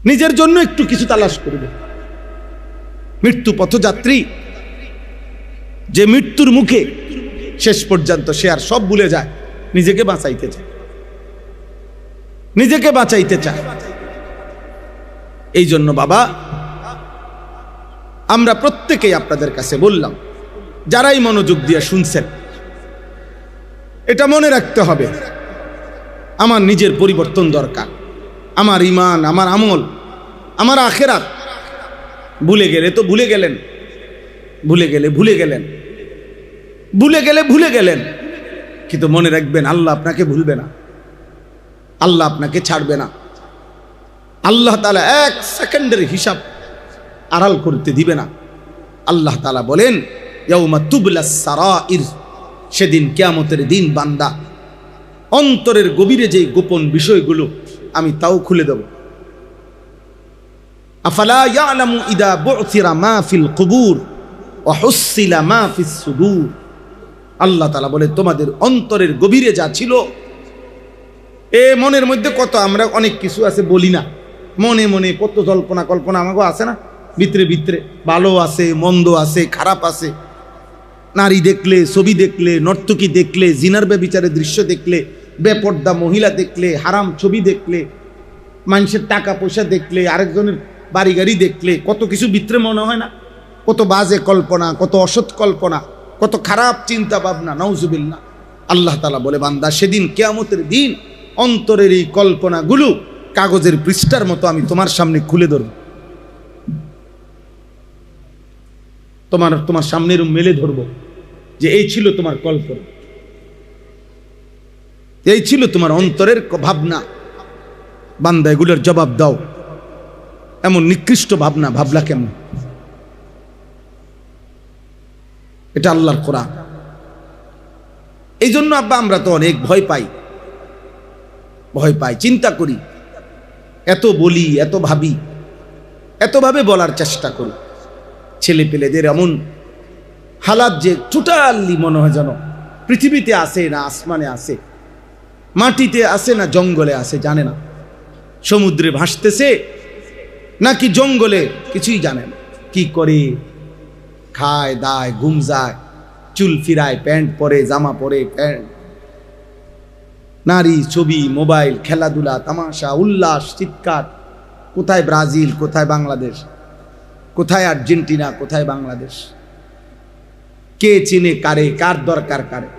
নিজের জন্য একটু কিছু তালাশ করবে। মৃত্যু পথযাত্রী যে মৃত্যুর মুখে শেষ পর্যন্ত সে আর সব ভুলে যায়, নিজেকে বাঁচাইতে চায়, নিজেকে বাঁচাইতে চায়। এই জন্য বাবা, আমরা প্রত্যেকেই আপনাদের কাছে বললাম, যারাই মনোযোগ দিয়ে শুনছেন, এটা মনে রাখতে হবে, আমার নিজের পরিবর্তন দরকার। আমার ঈমান, আমার আমল, আমার আখিরাত ভুলে গেলে তো ভুলে গেলেন, ভুলে গেলে ভুলে গেলেন, ভুলে গেলে ভুলে গেলেন, কিন্তু মনে রাখবেন আল্লাহ আপনাকে ভুলবে না, আল্লাহ আপনাকে ছাড়বে না। আল্লাহ তাআলা এক সেকেন্ডের হিসাব আড়াল করতে দিবে না। আল্লাহ তাআলা বলেন, ইয়াউমা তুবলাস সারাইর, সেদিন কিয়ামতের দিন বান্দা অন্তরের গভীরে যে গোপন বিষয়গুলো আমি তাও খুলে দেব। আফালা ইয়ালামু ইদা বু'থিরা মা ফিল কুবুর ওয়া হুসিলা মা ফিস সুদূর। আল্লাহ তাআলা বলে, তোমাদের অন্তরের গভীরে যা ছিল, মনের মধ্যে কত আমরা অনেক কিছু আছে বলি না, মনে মনে কত জল্পনা কল্পনা আমাকে আছে না, ভিতরে ভিতরে ভালো আছে, মন্দ আছে, খারাপ আছে। নারী দেখলে, ছবি দেখলে, নর্তকী দেখলে, জিনার ব্যভিচারের দৃশ্য দেখলে, বেপর্দা মহিলা দেখলে, হারাম ছবি দেখলে, মানুষের টাকা পয়সা দেখলে, আরেকজনের বাড়ি গাড়ি দেখলে, কত কিছু ভিতরে মনে হয় না, কত বাজে কল্পনা, কত অসৎ কল্পনা, কত খারাপ চিন্তা ভাবনা, নাউজুবিল্লাহ। আল্লাহ তাআলা বলে, বান্দা সেদিন কিয়ামতের দিন অন্তরের এই কল্পনাগুলো কাগজের পৃষ্ঠার মতো আমি তোমার সামনে খুলে ধরব, তোমার সামনে মেলে ধরব, যে এই ছিল তোমার কল্পনা, এই ছিল তোমার অন্তরের ভাবনা। বান্দা এগুলোর জবাব দাও। এমন নিকৃষ্ট ভাবনা ভাবলা কেমন? এটা আল্লাহর কোরআন। এই জন্য আব্বা আমরা তো অনেক ভয় পাই, চিন্তা করি, এত বলি, এত ভাবি, এতভাবে বলার চেষ্টা করি। ছেলে পেলেদের এমন হালাত যে টোটালি মনে হয় যেন পৃথিবীতে আসে না আসমানে আসে, মাটিতে আসে না জঙ্গলে আসে, জানে না সমুদ্রে ভাসতেছে নাকি জঙ্গলে, কিছুই জানে না। কি করে খায় দায়, ঘুম যায়, চুল ফিরায়, প্যান্ট পরে, জামা পরে, প্যান্ট, নারী, ছবি, মোবাইল, খেলাধুলা, তামাশা, উল্লাস, চিৎকার। কোথায় ব্রাজিল, কোথায় বাংলাদেশ, কোথায় আর্জেন্টিনা, কোথায় বাংলাদেশ? কে চিনে কারে, কার দরকার কারে?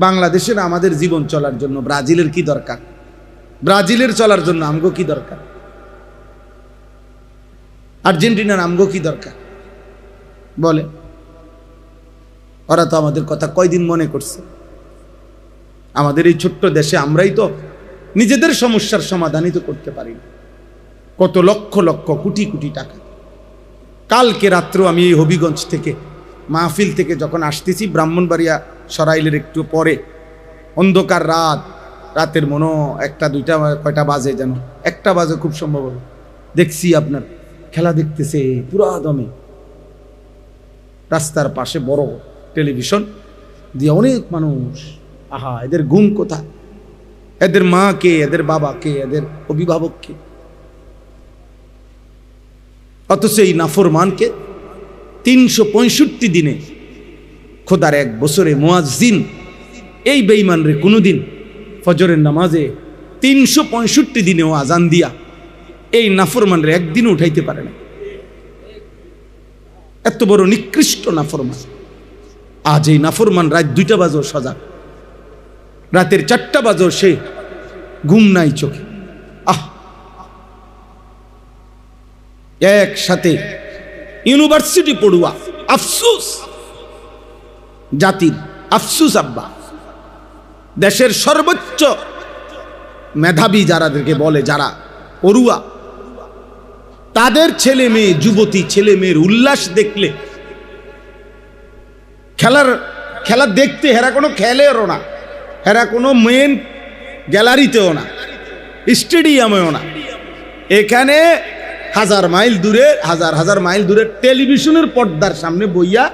বাংলাদেশের আমাদের জীবন চলার জন্য ব্রাজিলের কি দরকার? ব্রাজিলের চলার জন্য আমগো কি দরকার? আর্জেন্টিনার আমগো কি দরকার? বলে, ওরা তো আমাদের কথা কয়দিন মনে করছে। আমাদের এই ছোট্ট দেশে আমরাই তো নিজেদের সমস্যার সমাধানই তো করতে পারি না। কত লক্ষ লক্ষ কোটি কোটি টাকা। কালকে রাত্র আমি এই হবিগঞ্জ থেকে মাহফিল থেকে যখন আসতেছি, ব্রাহ্মণবাড়িয়া সরাইলের একটু পরে, অন্ধকার রাত, রাতের মনে একটা দুইটা কয়টা বাজে, যেন 1টা বাজে খুব সম্ভব, দেখছি আপনার খেলা দেখতেছে পুরা দমে, রাস্তার পাশে বড় টেলিভিশন দিয়ে অনেক মানুষ। আহা, এদের ঘুম কোথায়? এদের মা কে, এদের বাবা কে, এদের অভিভাবক কে? অথচ এই নাফরমানকে 365 দিনে, খোদার 1 বছরে মুয়াজ্জিন এই বেঈমান রে কোনোদিন ফজরের নামাজে 365 দিনেও আজান দিয়া এই নাফরমান রে একদিনও উঠাইতে পারে না। এত বড় নিকৃষ্ট নাফরমান। আজ এই নাফরমান রাত 2টা বাজেও সজাগ, রাতের 4টা বাজেও সে ঘুম নাই চোখে। একসাথে ইউনিভার্সিটি পড়ুয়া, আফসোস, জাতির আফসোস আব্বা। দেশের সর্বোচ্চ মেধাবী যারাদেরকে বলে, যারা পড়ুয়া, তাদের ছেলে মেয়ে, যুবতী ছেলে মেয়ের উল্লাস দেখলে, খেলা দেখতে হেরা কোনো খেলেও না, হেরা কোনো মেন গ্যালারিতেও না, স্টেডিয়ামেও না, এখানে হাজার হাজার মাইল দূরে টেলিভিশনের পর্দার সামনে বইয়া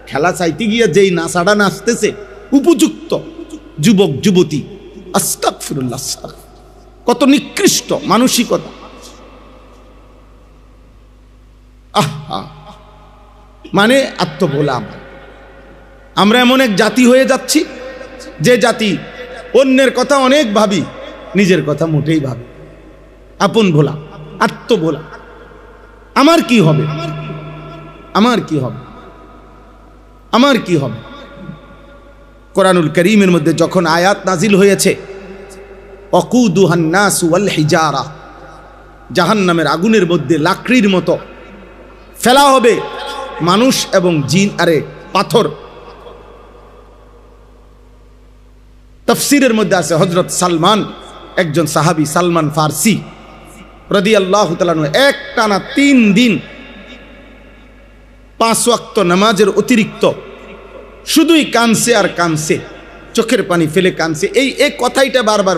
খেলা চাইতে গিয়া যেই নাচাটা নাচতেছে উপযুক্ত যুবক যুবতী, আস্তাগফিরুল্লাহ, কত নিকৃষ্ট মানসিকতা। আহা, মানে আত্মভোলা। আমরা এমন এক জাতি হয়ে যাচ্ছি যে জাতি অন্যের কথা অনেক ভাবি, নিজের কথা মোটেই ভাবি। আপন ভোলা, আত্মভোলা। আমার কি হবে, আমার কি হবে, আমার কি হবে। কোরআনুল কারীমের মধ্যে যখন আয়াত নাজিল হয়েছে, ওয়াকুদুহান নাস ওয়াল হিজারা, জাহান্নামের আগুনের মধ্যে লাকড়ির মতো ফেলা হবে মানুষ এবং জিন, পাথর। তাফসীরের মধ্যে আছে হযরত সালমান, একজন সাহাবী সালমান ফারসি রাদিয়াল্লাহু তাআলা আনহু, একটানা 3 দিন 5 ওয়াক্ত নামাজের অতিরিক্ত শুধুই কানছে আর কানছে, চোখের পানি ফেলে কানছে। এই কথাইটা বারবার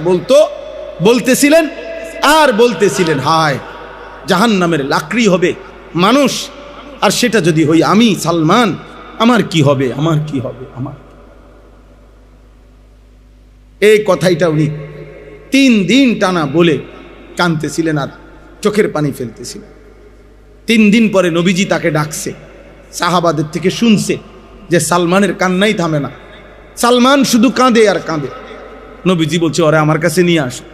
বলতেছিলেন আর বলতেছিলেন, হায় জাহান্নামের লাকড়ি হবে মানুষ, আর সেটা যদি হই আমি সালমান, আমার কি হবে, আমার কি হবে, আমার। এই কথাইটা উনি 3 দিন টানা বলে কাঁদতেছিলেন আর চোখের পানি ফেলতেছিলেন। 3 দিন পরে নবীজি তাকে ডাকছে, সাহাবাদের থেকে শুনছে যে সালমানের কান্নাই থামে না, সালমান শুধু কাঁদে আর কাঁদে। নবীজি বলছে, ওরে আমার কাছে নিয়ে আসো।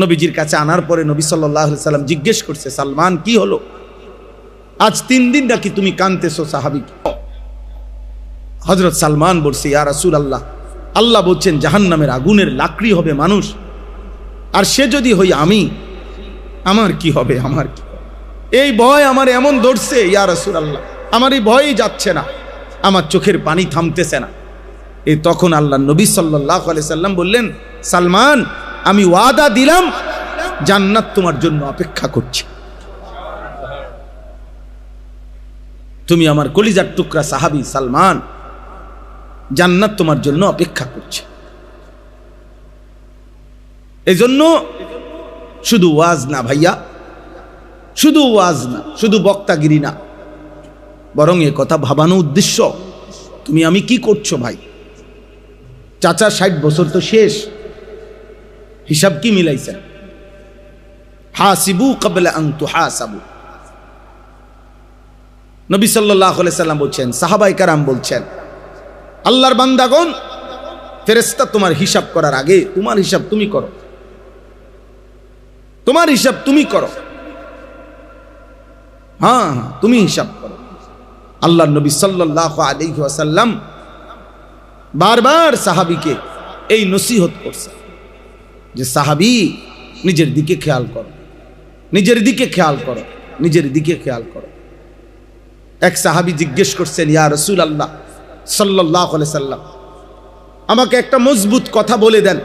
নবীজির কাছে আনার পরে নবী সাল্লাল্লাহু আলাইহি সাল্লাম জিজ্ঞেস করছে, সালমান কি হলো, আজ 3 দিন নাকি তুমি কাঁদতেছো সাহাবী? হযরত সালমান বলছে, ইয়া রাসূলুল্লাহ, আল্লাহ বলছেন জাহান্নামের আগুনের লাকড়ি হবে মানুষ, আর সে যদি হই আমি, আমার কি হবে, আমার কি হবে। এই ভয় আমার এমন ধরছে ইয়া রাসূলুল্লাহ, আমার এই ভয়ই যাচ্ছে না, আমার চোখের পানি থামতেছে না। এই তখন আল্লাহ নবী সাল্লাল্লাহু আলাইহি সাল্লাম বললেন, সালমান, আমি ওয়াদা দিলাম জান্নাত তোমার জন্য অপেক্ষা করছে। তুমি আমার কলিজার টুকরা সাহাবী সালমান, জান্নাত তোমার জন্য অপেক্ষা করছে। এজন্য শুধু ওয়াজ না ভাইয়া, শুধু ওয়াজ না, শুধু বক্তাগিরি না, বরং এ কথা ভাবানো উদ্দেশ্য তুমি আমি কি করছো ভাই। চাচা 60 বছর তো শেষ, হিসাব কি মিলাইছেন? হাসিবু ক্বাবলা আন তুহাসাবু। নবী সাল্লাল্লাহু আলাইহি সাল্লাম বলছেন, সাহাবায়ে কেরাম বলছেন, আল্লাহর বান্দাগণ, ফেরেশতা তোমার হিসাব করার আগে তোমার হিসাব তুমি করো, তোমার হিসাব তুমি করো। হ্যাঁ, তুমি হিসাব করো। আল্লাহর নবী সাল্লাল্লাহু আলাইহি ওয়াসাল্লাম বারবার সাহাবীকে এই নসিহত করছে যে সাহাবী, নিজের দিকে খেয়াল করো, নিজের দিকে খেয়াল করো, নিজের দিকে খেয়াল করো। এক সাহাবী জিজ্ঞেস করছেন, ইয়া রাসূলুল্লাহ সাল্লাল্লাহু আলাইহি সাল্লাম, আমাকে একটা মজবুত কথা বলে দেন,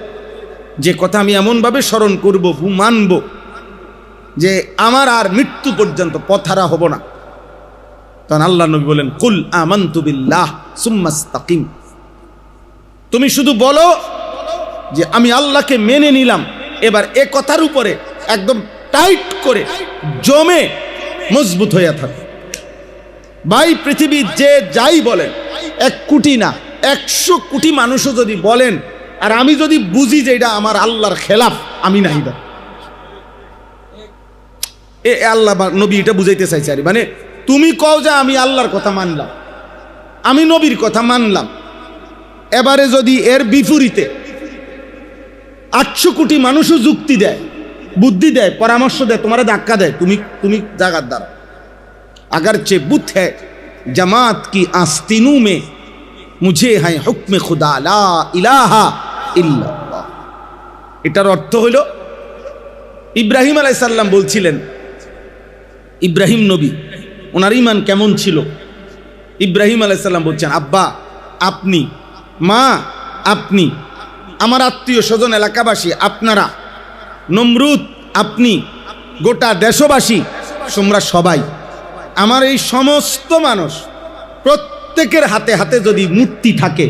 যে কথা আমি এমনভাবে স্মরণ করব, মানব, যে আমার আর মৃত্যু পর্যন্ত পথহারা হব না। তখন আল্লাহ নবী বলেন, কুল আমানতু বিল্লাহ সুম্মা ইসতাকিম। তুমি শুধু বলো যে আমি আল্লাহকে মেনে নিলাম, এবার এ কথার উপরে একদম টাইট করে জমে মজবুত হয়ে থাকে। ভাই, পৃথিবীর যে যাই বলেন, 1 কোটি না 100 কোটি মানুষও যদি বলেন, আর আমি যদি বুঝি যে এটা আমার আল্লাহর খেলাফ, আমি নাই দা। আল্লাহ নবী এটা বুঝাইতে চাইছে, আর মানে তুমি কও যে আমি আল্লাহর কথা মানলাম, আমি নবীর কথা মানলাম, এবারে যদি এর বিপরীতে 800 কোটি মানুষও যুক্তি দেয়, বুদ্ধি দেয়, পরামর্শ দেয়, তোমার ধাক্কা দেয়, তুমি জাগার দ্বারা। अगरचे बुत है जमात की आस्तीनों में, मुझे है हुक्म खुदा ला इलाहा इल्लाल्लाह। এটার অর্থ হলো, ইব্রাহিম আলাইহিস সালাম বলছিলেন, ইব্রাহিম নবী, ওনার ঈমান কেমন ছিল? ইব্রাহিম আলাইহিস সালাম বলছেন, আব্বা আপনি, মা আপনি, আমার আত্মীয় স্বজন এলাকাবাসী আপনারা, নমরুদ আপনি, গোটা দেশবাসী, তোমরা সবাই, আমার এই সমস্ত মানুষ প্রত্যেকের হাতে হাতে যদি মূর্তি থাকে,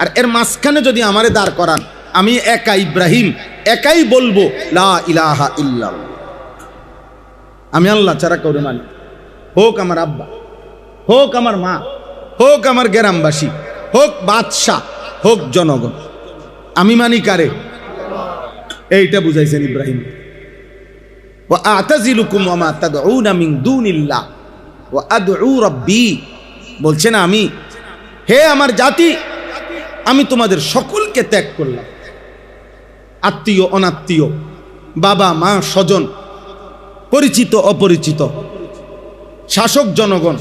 আর এর মাঝখানে যদি আমারে দাঁড় করান, আমি একা ইব্রাহিম একাই বলবো লা ইলাহা ইল্লাল্লাহ, আমি আল্লাহ ছাড়া কাউরে মানি। হোক আমার আব্বা, হোক আমার মা, হোক আমার গ্রামবাসী, হোক বাদশাহ, হোক জনগণ, আমি মানি কারে? এইটা বুঝাইছেন ইব্রাহিম। ওয়া আতাজিলুকুম ওয়া মা তাদউনা মিন দুনিল্লাহ, ওয়া আদউ রাব্বি, বলছেন আমি, হে আমার জাতি, আমি তোমাদের সকলকে ত্যাগ করলাম। আত্মীয় অনাত্মীয়, বাবা মা স্বজন, পরিচিত অপরিচিত, শাসক জনগণ,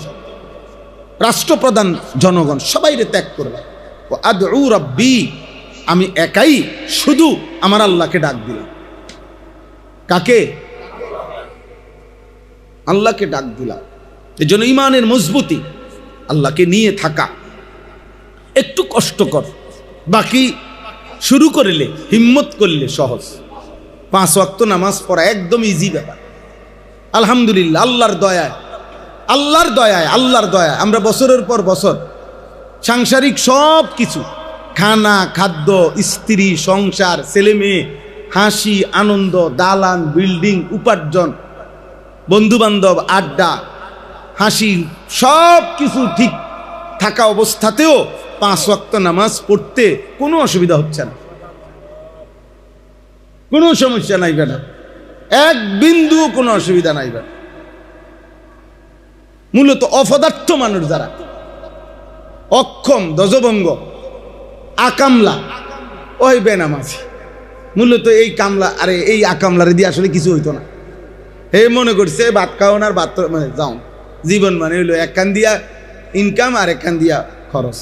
রাষ্ট্রপ্রধান জনগণ, সবাইরে ত্যাগ করলাম। ওয়া আদউ রাব্বি, আমি একাই শুধু আমার আল্লাহকে ডাক দিলাম। কাকে? আল্লাহকে ডাক দিলাম। এই জন্য ইমানের মজবুতি, আল্লাহকে নিয়ে থাকা একটু কষ্টকর, বাকি শুরু করলে, হিম্মত করলে সহজ। 5 ওয়াক্ত নামাজ পড়া একদম ইজি ব্যাপার। আলহামদুলিল্লাহ, আল্লাহর দয়ায়, আল্লাহর দয়ায়, আল্লাহর দয়ায় আমরা বছরের পর বছর সাংসারিক সব কিছু, খানা, খাদ্য, স্ত্রী, সংসার, ছেলে মেয়ে, হাসি, আনন্দ, দালান, বিল্ডিং, উপার্জন, বন্ধু বান্ধব, আড্ডা, হাসি, সব কিছু ঠিক থাকা অবস্থাতেও 5 ওয়াক্ত নামাজ পড়তে কোনো অসুবিধা হচ্ছে না, কোনো সমস্যা নাই বেটা, এক বিন্দু কোনো অসুবিধা নাই বেটা। মূলত অপদার্থ মানুষ যারা, অক্ষম, দজভঙ্গ, আকামলা, ওই বেনামাজি, মূলত এই কামলা, আরে এই আকামলারে দিয়ে আসলে কিছু হইতো না। হে মনে করছে ভাত খাওয়ান আর ভাত যাও, জীবন মানে হইলো একখান দিয়া ইনকাম আর একখান দিয়া খরচ,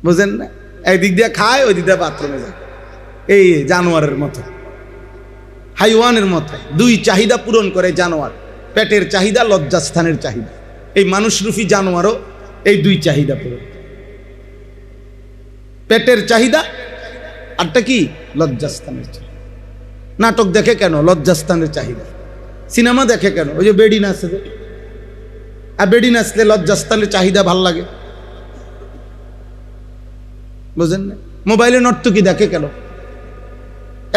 বুঝেন না? একদিক দিয়ে খায়, ওই দিক দিয়ে বাথরুমে যায়, এই জানোয়ারের মতো, হাইওয়ানের মতো। 2 চাহিদা পূরণ করে জানোয়ার, পেটের চাহিদা, লজ্জাস্থানের চাহিদা। এই মানুষরূপী জানোয়ারও এই 2 চাহিদা পূরণ, পেটের চাহিদা আরটা কি? লজ্জাস্থানের চাহিদা। নাটক দেখে কেন? লজ্জাস্থানের চাহিদা। সিনেমা দেখে কেন? ওই যে বেডি নাচে, আর বেডি নাচলে লজ্জাস্থানের চাহিদা ভাল লাগে, বুঝেন না? মোবাইলে নর্তকী দেখে কেন?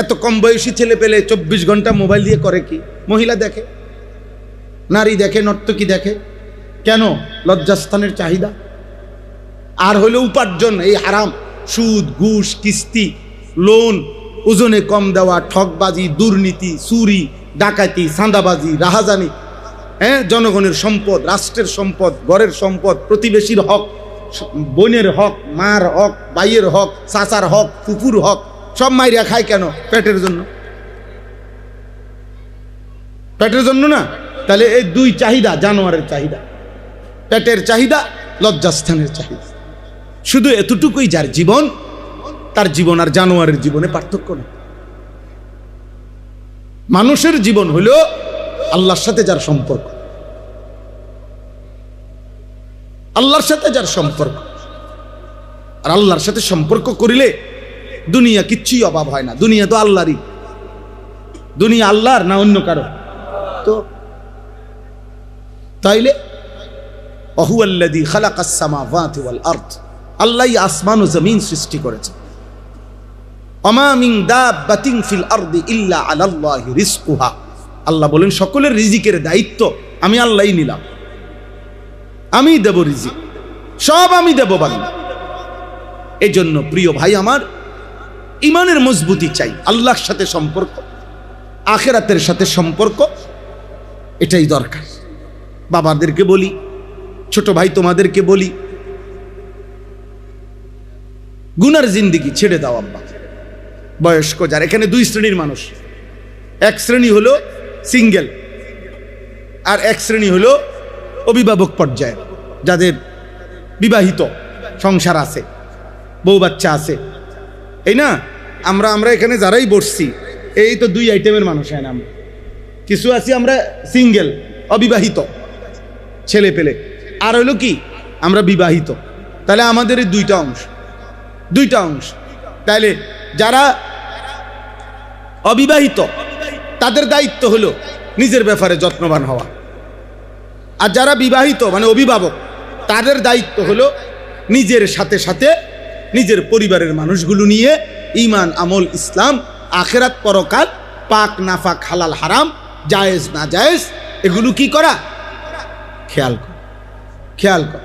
এত কম বয়সী ছেলে পেলে 24 ঘন্টা মোবাইল দিয়ে করে কি? মহিলা দেখে, নারী দেখে, নর্তকী দেখে কেন? লজ্জাস্থানের চাহিদা। আর হইল উপার্জন, এই হারাম, সুদ, ঘুষ, কিস্তি, লোন, ওজনে কম দেওয়া, ঠকবাজি, দুর্নীতি, চুরি, ডাকাতি, চাঁদাবাজি, রাহাজানি, জনগণের সম্পদ, রাষ্ট্রের সম্পদ, ঘরের সম্পদ, প্রতিবেশীর হক, বোনের হক, মার হক, ভাইয়ের হক, চাচার হক, ফুফুর হক, সব মাইরা খায় কেন? পেটের জন্য, পেটের জন্য না? তাহলে এই 2 চাহিদা, জানোয়ারের চাহিদা, পেটের চাহিদা, লজ্জাস্থানের চাহিদা। শুধু এতটুকুই যার জীবন, তার জীবন আর জানোয়ারের জীবনে পার্থক্য নেই। মানুষের জীবন হলো আল্লাহর সাথে যার সম্পর্ক, আল্লাহর সাথে যার সম্পর্ক। আর আল্লাহর সাথে সম্পর্ক করিলে দুনিয়া কিচ্ছুই অভাব হয় না। দুনিয়া তো আল্লাহরই, দুনিয়া আল্লাহর না অন্য কারো? তো তাইলে অহুয়াল্লাযী খালাকাস সামাওয়াতি ওয়াল আরদ, আল্লাহই আসমান ও জমিন সৃষ্টি করেছে। ওমা মিন দাব্বাতিন ফিল আরদি ইল্লা আলাল্লাহি রিজকুহা, আল্লাহ বলেন সকলের রিজিকের দায়িত্ব আমি আল্লাহই নিলাম, আমি দেব রিজিক, সব আমি দেব বান্দা। এই জন্য প্রিয় ভাই আমার, ইমানের মজবুতি চাই, আল্লাহর সাথে সম্পর্ক, আখিরাতের সাথে সম্পর্ক, এটাই দরকার। বাবাদেরকে বলি, ছোট ভাই তোমাদেরকে বলি, গুনার জিন্দিগি ছেড়ে দাও আব্বা। বয়স্ক যারা, এখানে 2 শ্রেণীর মানুষ, এক শ্রেণী হলো সিঙ্গেল, আর এক শ্রেণী হলো অভিভাবক পর্যায়ে, যাদের বিবাহিত সংসার আছে, বউ বাচ্চা আছে। এই না, আমরা এখানে যারাই বসছি, এই তো 2 আইটেমের মানুষ। হয় না, আমরা কিছু আছি আমরা সিঙ্গেল, অবিবাহিত ছেলে পেলে, আর হইলো কি আমরা বিবাহিত। তাহলে আমাদের এই 2টা অংশ। তাহলে যারা অবিবাহিত তাদের দায়িত্ব হলো নিজের ব্যাপারে যত্নবান হওয়া, আর যারা বিবাহিত মানে অভিভাবক, তাদের দায়িত্ব হলো নিজের সাথে সাথে নিজের পরিবারের মানুষগুলো নিয়ে ঈমান, আমল, ইসলাম, আখিরাত, পরকাল, পাক নাফাক, হালাল হারাম, জায়েজ না জায়েজ, এগুলো কি করা? খেয়াল কর।